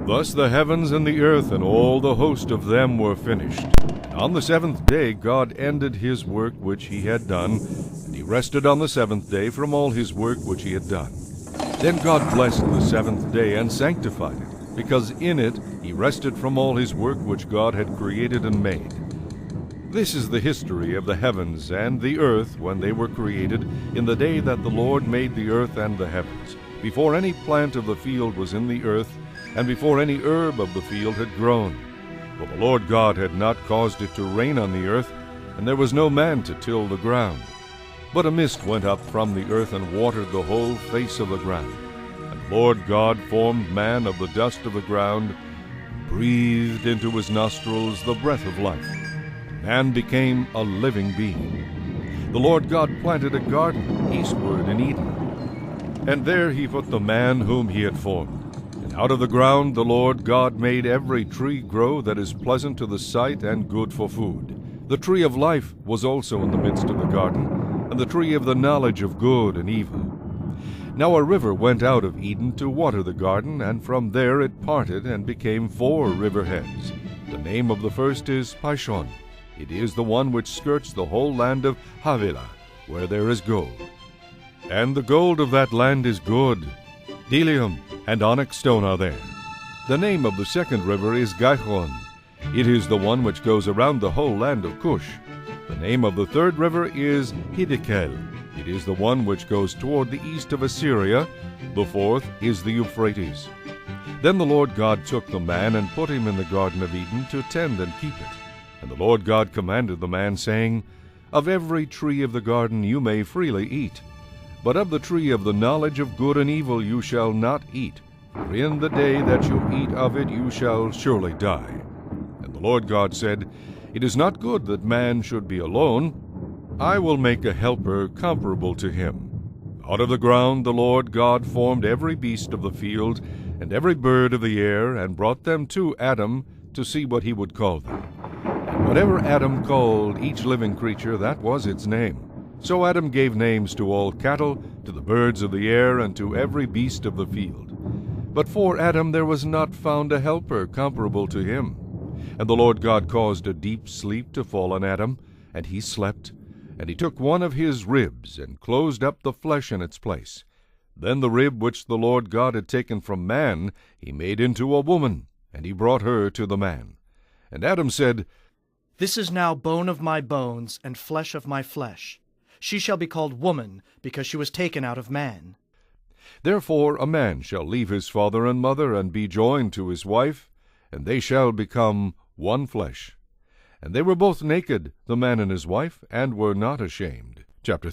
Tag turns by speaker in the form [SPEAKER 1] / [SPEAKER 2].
[SPEAKER 1] Thus the heavens and the earth and all the host of them were finished. And on the seventh day God ended his work which he had done, and he rested on the seventh day from all his work which he had done. Then God blessed the seventh day and sanctified it, because in it he rested from all his work which God had created and made. This is the history of the heavens and the earth when they were created, in the day that the Lord made the earth and the heavens, before any plant of the field was in the earth, and before any herb of the field had grown. For the Lord God had not caused it to rain on the earth, and there was no man to till the ground. But a mist went up from the earth and watered the whole face of the ground. And the Lord God formed man of the dust of the ground, and breathed into his nostrils the breath of life. Man became a living being. The Lord God planted a garden eastward in Eden, and there he put the man whom he had formed. And out of the ground the Lord God made every tree grow that is pleasant to the sight and good for food. The tree of life was also in the midst of the garden, and the tree of the knowledge of good and evil. Now a river went out of Eden to water the garden, and from there it parted and became 4 river heads. The name of the first is Pishon. It is the one which skirts the whole land of Havilah, where there is gold. And the gold of that land is good. Bdellium and onyx stone are there. The name of the second river is Gihon. It is the one which goes around the whole land of Cush. The name of the third river is Hiddekel. It is the one which goes toward the east of Assyria. The fourth is the Euphrates. Then the Lord God took the man and put him in the Garden of Eden to tend and keep it. And the Lord God commanded the man, saying, Of every tree of the garden you may freely eat, but of the tree of the knowledge of good and evil you shall not eat, for in the day that you eat of it you shall surely die. And the Lord God said, It is not good that man should be alone. I will make a helper comparable to him. Out of the ground the Lord God formed every beast of the field, and every bird of the air, and brought them to Adam to see what he would call them. And whatever Adam called each living creature, that was its name. So Adam gave names to all cattle, to the birds of the air, and to every beast of the field. But for Adam there was not found a helper comparable to him. And the Lord God caused a deep sleep to fall on Adam, and he slept. And he took one of his ribs, and closed up the flesh in its place. Then the rib which the Lord God had taken from man he made into a woman, and he brought her to the man. And Adam said,
[SPEAKER 2] This is now bone of my bones, and flesh of my flesh. She shall be called woman, because she was taken out of man.
[SPEAKER 1] Therefore a man shall leave his father and mother, and be joined to his wife, and they shall become one flesh. And they were both naked, the man and his wife, and were not ashamed. Chapter